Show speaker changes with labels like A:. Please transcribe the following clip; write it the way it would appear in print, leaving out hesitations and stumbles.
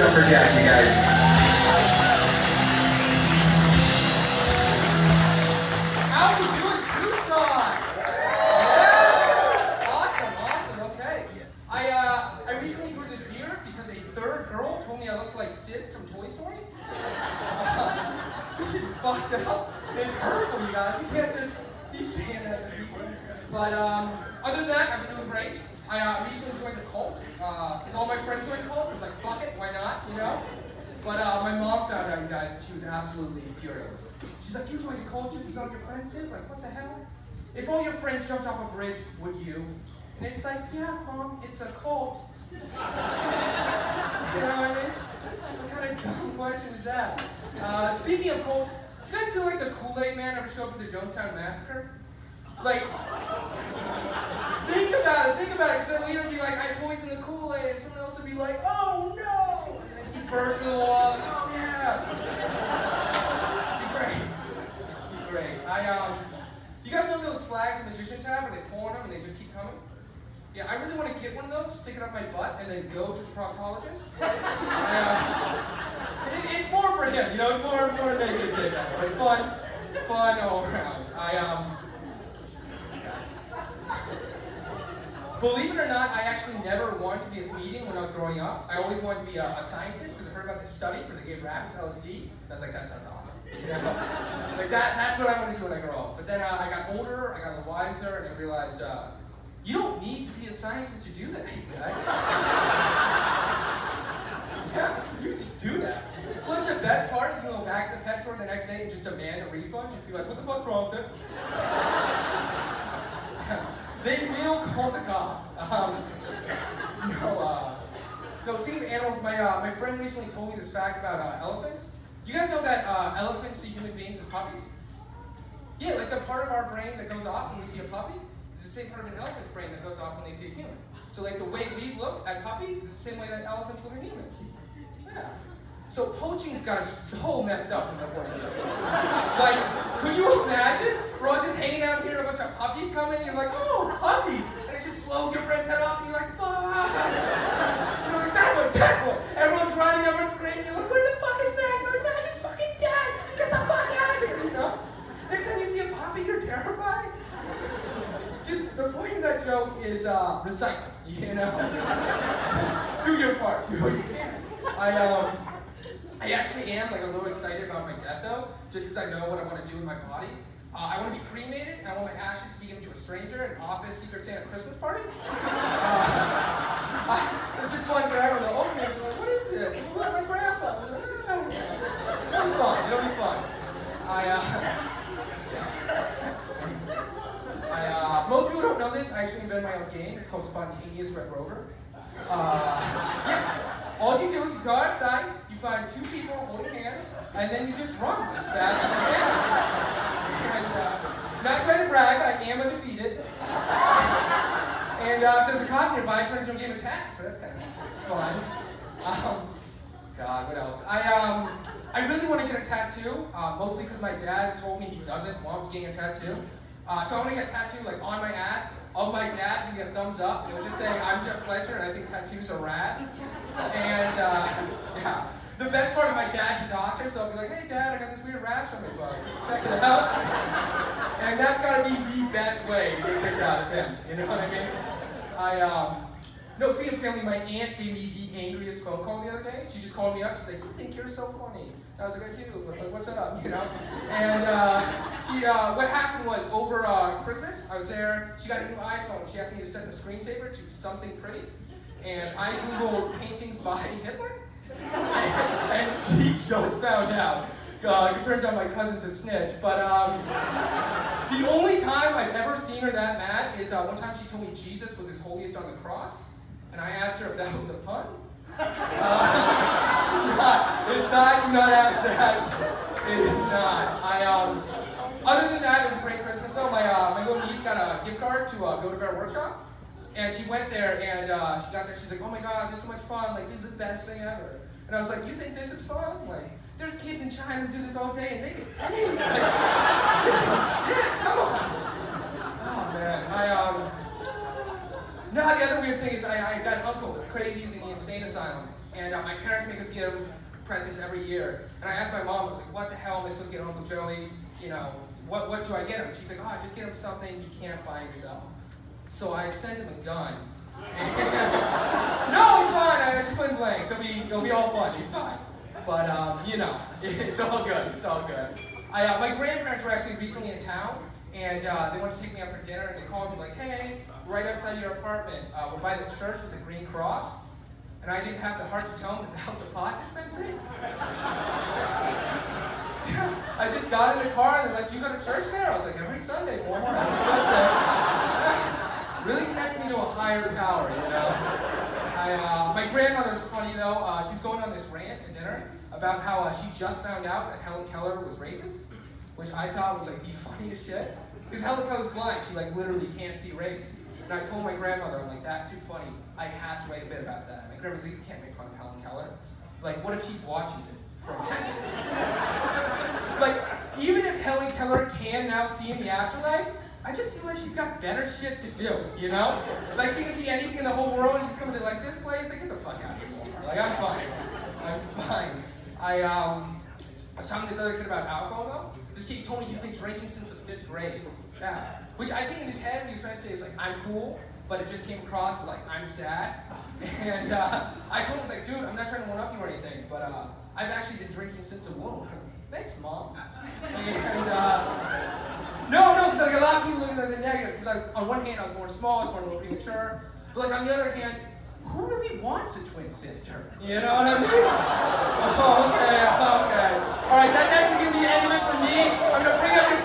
A: up for Jack, you guys.
B: How you doing, Tucson? Yeah! Awesome, okay. I recently grew this beard because a third girl told me I looked like Sid from Toy Story. This is fucked up. It's hurtful, you guys. You can't just be saying that to people. But other than that, I've been doing great. I recently joined a cult, because all my friends joined cults. I was like, fuck it, why not, you know? But my mom found out, you guys, and she was absolutely furious. She's like, you joined a cult just as all your friends did? Like, what the hell? If all your friends jumped off a bridge, would you? And it's like, yeah, Mom, it's a cult. You know what I mean? What kind of dumb question is that? Speaking of cults, do you guys feel like the Kool-Aid Man ever showed up at the Jonestown Massacre? Like, think about it, because their leader would be like, I poisoned the Kool-Aid, and someone else would be like, oh no! And then he bursts through the wall, and, oh yeah! Be great. You guys know those flags the magicians have where they pull on them and they just keep coming? Yeah, I really want to get one of those, stick it up my butt, and then go to the proctologist. It's more for him, you know, it's more negative than that. But fun all around. Believe it or not, I actually never wanted to be a comedian when I was growing up. I always wanted to be a scientist because I heard about this study where they gave rabbits LSD. And I was like, that sounds awesome. You know? Like that's what I want to do when I grow up. But then I got older, I got a little wiser, and I realized you don't need to be a scientist to do that. Yeah, you can just do that. Well, the best part is you go back to the pet store the next day and just demand a refund. Just be like, what the fuck's wrong with it? They will call the cops. So speaking of animals, my friend recently told me this fact about elephants. Do you guys know that elephants see human beings as puppies? Yeah, like the part of our brain that goes off when we see a puppy is the same part of an elephant's brain that goes off when they see a human. So like the way we look at puppies is the same way that elephants look at humans. Yeah. So poaching's gotta be so messed up from their point of view. Like, could you imagine? We're all just hanging out here, a bunch of puppies come in, and you're like, oh, puppies! And it just blows your friend's head off, and you're like, fuck! You're like, that one, that one! Everyone's running, everyone's screaming, you're like, where the fuck is Mac? You're like, Mac is fucking dead! Get the fuck out of here, you know? Next time you see a puppy, you're terrified. Just, the point of that joke is recycle, you know? Do your part, do what you can. I actually am like a little excited about my death though, just because I know what I want to do with my body. I want to be cremated, and I want my ashes to be given to a stranger at an office Secret Santa Christmas party. It's just fun for everyone to open it and be like, what is this? Who my grandpa? It'll be fun. It'll be fun. Most people don't know this. I actually invented my own game. It's called Spontaneous Red Rover. Yeah. All you do is you go outside, you find two people holding hands, and then you just run as fast as you can. And, not trying to brag, I am undefeated. And if there's a cop nearby, it turns into a game of tag, so that's kind of fun. God, what else? I really want to get a tattoo, mostly because my dad has told me he doesn't want me getting a tattoo. So I want to get a tattoo like on my ass of my dad giving a thumbs up. And it'll just say, I'm Jeff Fletcher and I think tattoos are rad. And yeah. The best part is my dad's a doctor, so I'll be like, hey Dad, I got this weird rash on my butt. Check it out. And that's gotta be the best way to get kicked out of him. You know what I mean? No, speaking of family, my aunt gave me the angriest phone call the other day. She just called me up, she's like, you think you're so funny. I was like, I do, but like, what's up, you know? And what happened was, over Christmas, I was there, she got a new iPhone, she asked me to set the screensaver to something pretty, and I Googled paintings by Hitler, and she just found out. It turns out my cousin's a snitch, but the only time I've ever seen her that mad is one time she told me Jesus was his holiest on the cross, and I asked her if that was a pun. It's not, do not ask that. It is not. Other than that, it was a great Christmas though. My little niece got a gift card to Go to Bear Workshop, and she went there, and she got there, she's like, oh my God, this is so much fun, like, this is the best thing ever. And I was like, you think this is fun? Like, there's kids in China who do this all day, and they get paid. Like, shit, come on. Oh man, no, the other weird thing is I got an uncle who's crazy, he's in the insane asylum. and my parents make us give presents every year. And I asked my mom, I was like, what the hell am I supposed to get Uncle Joey? You know, what do I get him? She's like, oh, just get him something you can't buy yourself. So I sent him a gun. No, he's fine. I just put in blank. So it'll be all fun. He's fine. But you know, it's all good. It's all good. My grandparents were actually recently in town, and they wanted to take me out for dinner. And they called me like, hey, right outside your apartment, we're by the church with the green cross. And I didn't have the heart to tell them that was a pot dispensary. I just got in the car and they're like, do you go to church there? I was like, every Sunday, more every Sunday. Really connects me to a higher power, you know? My grandmother's funny though. She's going on this rant at dinner about how she just found out that Helen Keller was racist, which I thought was like the funniest shit. Because Helen Keller's blind, she like literally can't see race. And I told my grandmother, I'm like, that's too funny. I have to write a bit about that. My grandmother's like, you can't make fun of Helen Keller. Like, what if she's watching it from heaven? Like, even if Helen Keller can now see in the afterlife, I just feel like she's got better shit to do, you know? Like, she can see anything in the whole world and she's coming to like this place. Like, get the fuck out of here, Walmart. Like, I'm fine. I'm fine. I was talking to this other kid about alcohol though. This kid told me he's been drinking since the 5th grade. Yeah. Which I think in his head, what he was trying to say is like, I'm cool, but it just came across as like, I'm sad. And I told him, I was like, dude, I'm not trying to one-up you or anything, but I've actually been drinking since a womb. Thanks, Mom. And no, because like a lot of people look at it as a negative, because like, on one hand, I was born small, I was born a little premature, but like on the other hand, who really wants a twin sister? You know what I mean? Okay. All right, that's actually going to be the end of it for me. I'm going to bring up your